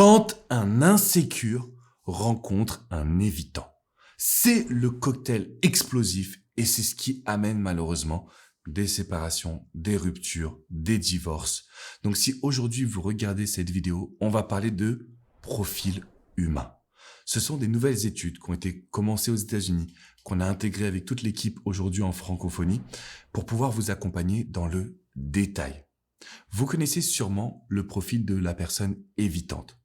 Quand un insécure rencontre un évitant, c'est le cocktail explosif et c'est ce qui amène malheureusement des séparations, des ruptures, des divorces. Donc si aujourd'hui vous regardez cette vidéo, on va parler de profil humain. Ce sont des nouvelles études qui ont été commencées aux États-Unis, qu'on a intégrées avec toute l'équipe aujourd'hui en francophonie pour pouvoir vous accompagner dans le détail. Vous connaissez sûrement le profil de la personne évitante.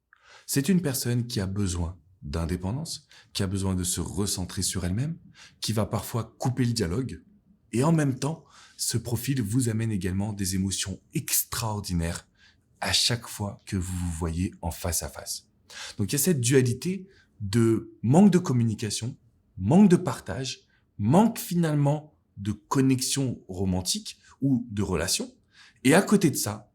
C'est une personne qui a besoin d'indépendance, qui a besoin de se recentrer sur elle-même, qui va parfois couper le dialogue. Et en même temps, ce profil vous amène également des émotions extraordinaires à chaque fois que vous vous voyez en face à face. Donc il y a cette dualité de manque de communication, manque de partage, manque finalement de connexion romantique ou de relation. Et à côté de ça,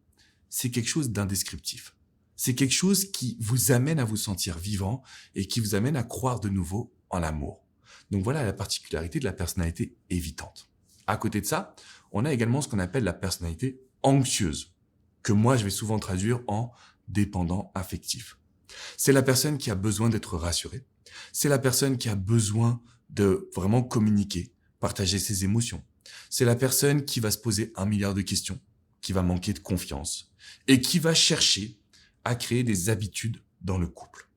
c'est quelque chose d'indescriptif. C'est quelque chose qui vous amène à vous sentir vivant et qui vous amène à croire de nouveau en l'amour. Donc voilà la particularité de la personnalité évitante. À côté de ça, on a également ce qu'on appelle la personnalité anxieuse, que moi je vais souvent traduire en dépendant affectif. C'est la personne qui a besoin d'être rassurée. C'est la personne qui a besoin de vraiment communiquer, partager ses émotions. C'est la personne qui va se poser 1 milliard de questions, qui va manquer de confiance et qui va chercher à créer des habitudes dans le couple.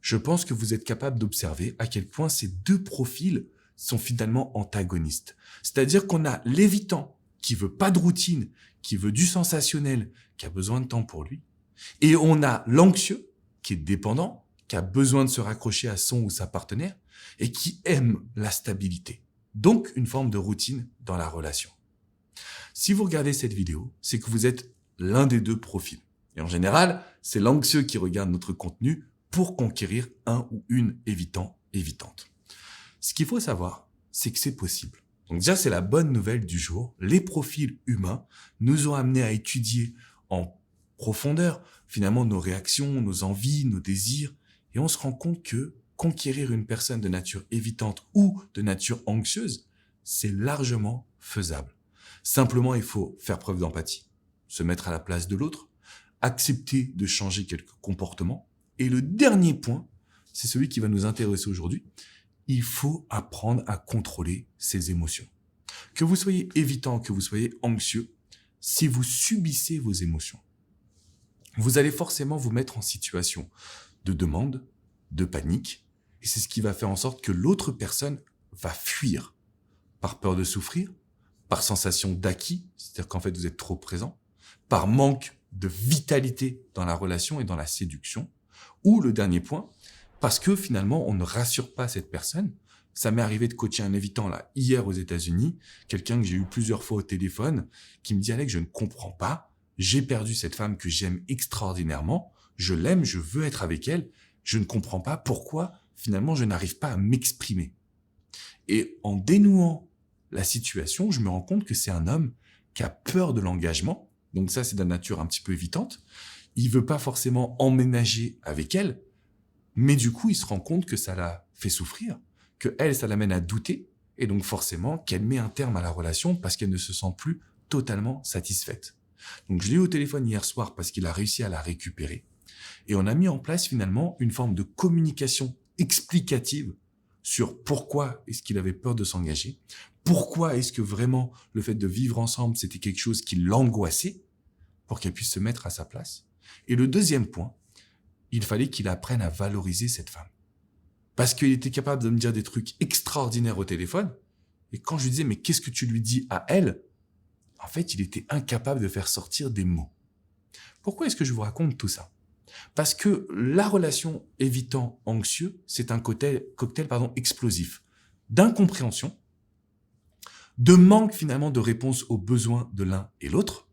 Je pense que vous êtes capable d'observer à quel point ces deux profils sont finalement antagonistes. C'est-à-dire qu'on a l'évitant qui veut pas de routine, qui veut du sensationnel, qui a besoin de temps pour lui. Et on a l'anxieux qui est dépendant, qui a besoin de se raccrocher à son ou sa partenaire et qui aime la stabilité. Donc une forme de routine dans la relation. Si vous regardez cette vidéo, c'est que vous êtes l'un des deux profils. Et en général, c'est l'anxieux qui regarde notre contenu pour conquérir un ou une évitante. Ce qu'il faut savoir, c'est que c'est possible. Donc déjà, c'est la bonne nouvelle du jour. Les profils humains nous ont amenés à étudier en profondeur, finalement, nos réactions, nos envies, nos désirs. Et on se rend compte que conquérir une personne de nature évitante ou de nature anxieuse, c'est largement faisable. Simplement, il faut faire preuve d'empathie, se mettre à la place de l'autre, accepter de changer quelques comportements. Et le dernier point, c'est celui qui va nous intéresser aujourd'hui. Il faut apprendre à contrôler ses émotions. Que vous soyez évitant, que vous soyez anxieux, si vous subissez vos émotions, vous allez forcément vous mettre en situation de demande, de panique. Et c'est ce qui va faire en sorte que l'autre personne va fuir par peur de souffrir, par sensation d'acquis, c'est-à-dire qu'en fait vous êtes trop présent, par manque de vitalité dans la relation et dans la séduction, ou le dernier point, parce que finalement on ne rassure pas cette personne. Ça m'est arrivé de coacher un évitant là hier aux États-Unis, quelqu'un que j'ai eu plusieurs fois au téléphone, qui me dit Alex, je ne comprends pas, j'ai perdu cette femme que j'aime extraordinairement, je l'aime, je veux être avec elle, je ne comprends pas pourquoi finalement je n'arrive pas à m'exprimer. Et en dénouant la situation, je me rends compte que c'est un homme qui a peur de l'engagement. Donc ça, c'est de la nature un petit peu évitante. Il veut pas forcément emménager avec elle, mais du coup, il se rend compte que ça la fait souffrir, que elle, ça l'amène à douter, et donc forcément qu'elle met un terme à la relation parce qu'elle ne se sent plus totalement satisfaite. Donc je l'ai eu au téléphone hier soir parce qu'il a réussi à la récupérer. Et on a mis en place finalement une forme de communication explicative sur pourquoi est-ce qu'il avait peur de s'engager, pourquoi est-ce que vraiment le fait de vivre ensemble, c'était quelque chose qui l'angoissait, pour qu'elle puisse se mettre à sa place. Et le deuxième point, il fallait qu'il apprenne à valoriser cette femme. Parce qu'il était capable de me dire des trucs extraordinaires au téléphone, et quand je lui disais, mais qu'est-ce que tu lui dis à elle? En fait, il était incapable de faire sortir des mots. Pourquoi est-ce que je vous raconte tout ça? Parce que la relation évitant-anxieux, c'est un cocktail explosif d'incompréhension, de manque finalement de réponse aux besoins de l'un et l'autre,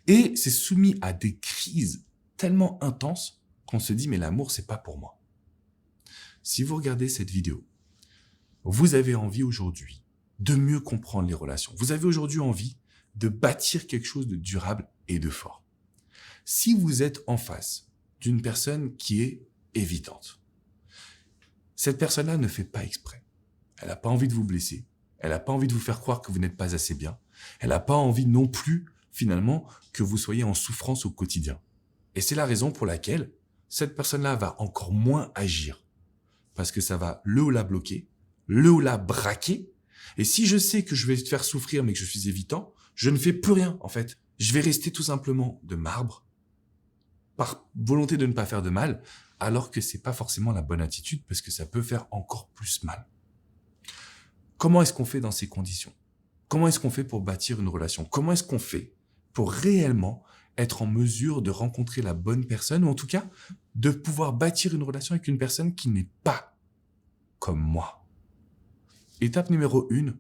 et c'est soumis à des crises tellement intenses qu'on se dit mais l'amour c'est pas pour moi. Si vous regardez cette vidéo, vous avez envie aujourd'hui de mieux comprendre les relations. Vous avez aujourd'hui envie de bâtir quelque chose de durable et de fort. Si vous êtes en face d'une personne qui est évitante, cette personne-là ne fait pas exprès. Elle n'a pas envie de vous blesser. Elle n'a pas envie de vous faire croire que vous n'êtes pas assez bien. Elle n'a pas envie non plus, finalement, que vous soyez en souffrance au quotidien. Et c'est la raison pour laquelle cette personne-là va encore moins agir parce que ça va le ou la bloquer, le ou la braquer. Et si je sais que je vais te faire souffrir mais que je suis évitant, je ne fais plus rien en fait. Je vais rester tout simplement de marbre par volonté de ne pas faire de mal, alors que c'est pas forcément la bonne attitude parce que ça peut faire encore plus mal. Comment est-ce qu'on fait dans ces conditions? Comment est-ce qu'on fait pour bâtir une relation? Comment est-ce qu'on fait pour réellement être en mesure de rencontrer la bonne personne, ou en tout cas, de pouvoir bâtir une relation avec une personne qui n'est pas comme moi? Étape numéro 1,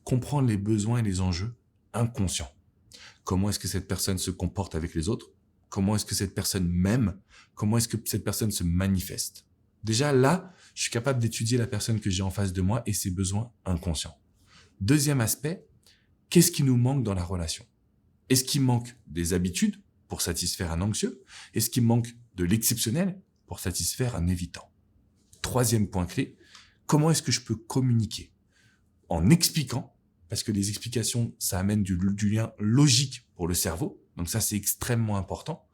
comprendre les besoins et les enjeux inconscients. Comment est-ce que cette personne se comporte avec les autres? Comment est-ce que cette personne m'aime? Comment est-ce que cette personne se manifeste? Déjà là, je suis capable d'étudier la personne que j'ai en face de moi et ses besoins inconscients. Deuxième aspect, qu'est-ce qui nous manque dans la relation? Est-ce qu'il manque des habitudes pour satisfaire un anxieux? Est-ce qu'il manque de l'exceptionnel pour satisfaire un évitant? Troisième point clé, comment est-ce que je peux communiquer? En expliquant, parce que les explications, ça amène du lien logique pour le cerveau. Donc ça, c'est extrêmement important.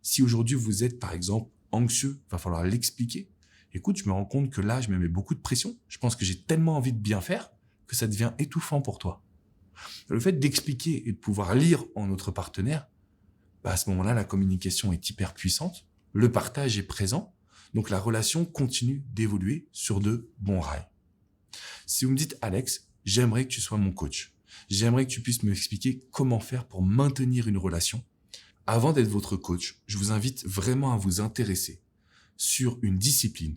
Si aujourd'hui vous êtes, par exemple, anxieux, il va falloir l'expliquer. Écoute, je me rends compte que là, je me mets beaucoup de pression. Je pense que j'ai tellement envie de bien faire que ça devient étouffant pour toi. Le fait d'expliquer et de pouvoir lire en notre partenaire, à ce moment-là, la communication est hyper puissante, le partage est présent, donc la relation continue d'évoluer sur de bons rails. Si vous me dites, Alex, j'aimerais que tu sois mon coach, j'aimerais que tu puisses m'expliquer comment faire pour maintenir une relation. Avant d'être votre coach, je vous invite vraiment à vous intéresser sur une discipline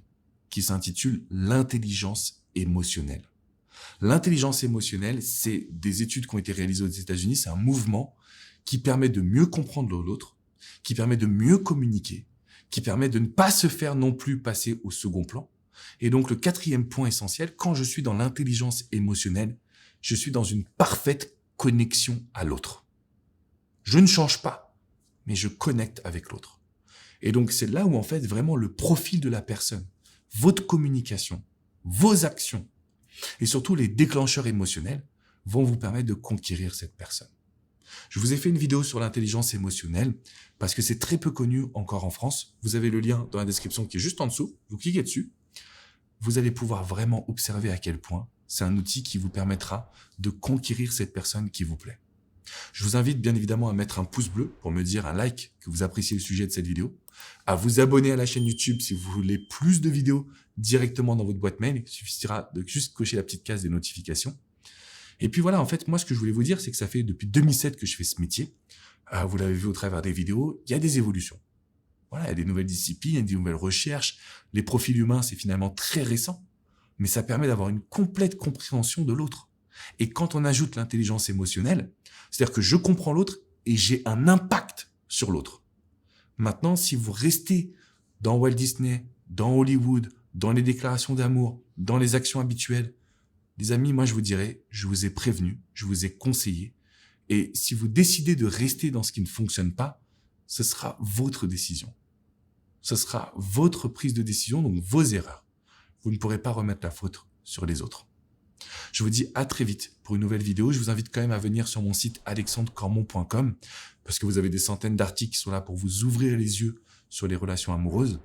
qui s'intitule l'intelligence émotionnelle. L'intelligence émotionnelle, c'est des études qui ont été réalisées aux États-Unis, c'est un mouvement qui permet de mieux comprendre l'autre, qui permet de mieux communiquer, qui permet de ne pas se faire non plus passer au second plan. Et donc le quatrième point essentiel, quand je suis dans l'intelligence émotionnelle, je suis dans une parfaite connexion à l'autre. Je ne change pas, mais je connecte avec l'autre. Et donc c'est là où en fait vraiment le profil de la personne, votre communication, vos actions, et surtout les déclencheurs émotionnels vont vous permettre de conquérir cette personne. Je vous ai fait une vidéo sur l'intelligence émotionnelle parce que c'est très peu connu encore en France. Vous avez le lien dans la description qui est juste en dessous. Vous cliquez dessus. Vous allez pouvoir vraiment observer à quel point c'est un outil qui vous permettra de conquérir cette personne qui vous plaît. Je vous invite bien évidemment à mettre un pouce bleu pour me dire un like que vous appréciez le sujet de cette vidéo, à vous abonner à la chaîne YouTube si vous voulez plus de vidéos directement dans votre boîte mail. Il suffira de juste cocher la petite case des notifications. Et puis voilà, en fait, moi, ce que je voulais vous dire, c'est que ça fait depuis 2007 que je fais ce métier. Vous l'avez vu au travers des vidéos, il y a des évolutions. Voilà, il y a des nouvelles disciplines, il y a des nouvelles recherches. Les profils humains, c'est finalement très récent. Mais ça permet d'avoir une complète compréhension de l'autre. Et quand on ajoute l'intelligence émotionnelle, c'est-à-dire que je comprends l'autre et j'ai un impact sur l'autre. Maintenant, si vous restez dans Walt Disney, dans Hollywood, dans les déclarations d'amour, dans les actions habituelles, les amis, moi je vous dirais, je vous ai prévenu, je vous ai conseillé. Et si vous décidez de rester dans ce qui ne fonctionne pas, ce sera votre décision. Ce sera votre prise de décision, donc vos erreurs. Vous ne pourrez pas remettre la faute sur les autres. Je vous dis à très vite pour une nouvelle vidéo. Je vous invite quand même à venir sur mon site alexandrecormon.com parce que vous avez des centaines d'articles qui sont là pour vous ouvrir les yeux sur les relations amoureuses.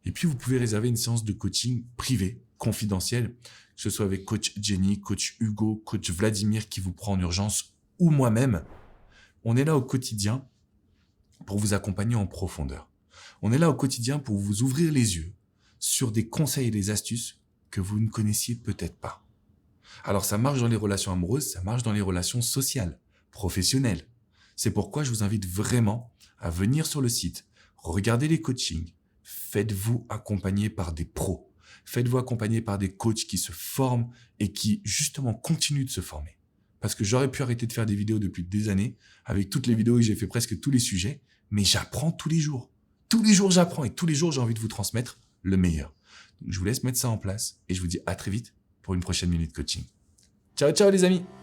Et puis, vous pouvez réserver une séance de coaching privée, confidentielle, que ce soit avec coach Jenny, coach Hugo, coach Vladimir qui vous prend en urgence ou moi-même. On est là au quotidien pour vous accompagner en profondeur. On est là au quotidien pour vous ouvrir les yeux sur des conseils et des astuces que vous ne connaissiez peut-être pas. Alors, ça marche dans les relations amoureuses, ça marche dans les relations sociales, professionnelles. C'est pourquoi je vous invite vraiment à venir sur le site, regarder les coachings, faites-vous accompagner par des pros, faites-vous accompagner par des coachs qui se forment et qui, justement, continuent de se former. Parce que j'aurais pu arrêter de faire des vidéos depuis des années, avec toutes les vidéos que j'ai fait presque tous les sujets, mais j'apprends tous les jours. Tous les jours, j'apprends et tous les jours, j'ai envie de vous transmettre le meilleur. Donc, je vous laisse mettre ça en place et je vous dis à très vite pour une prochaine minute coaching. Ciao, ciao les amis!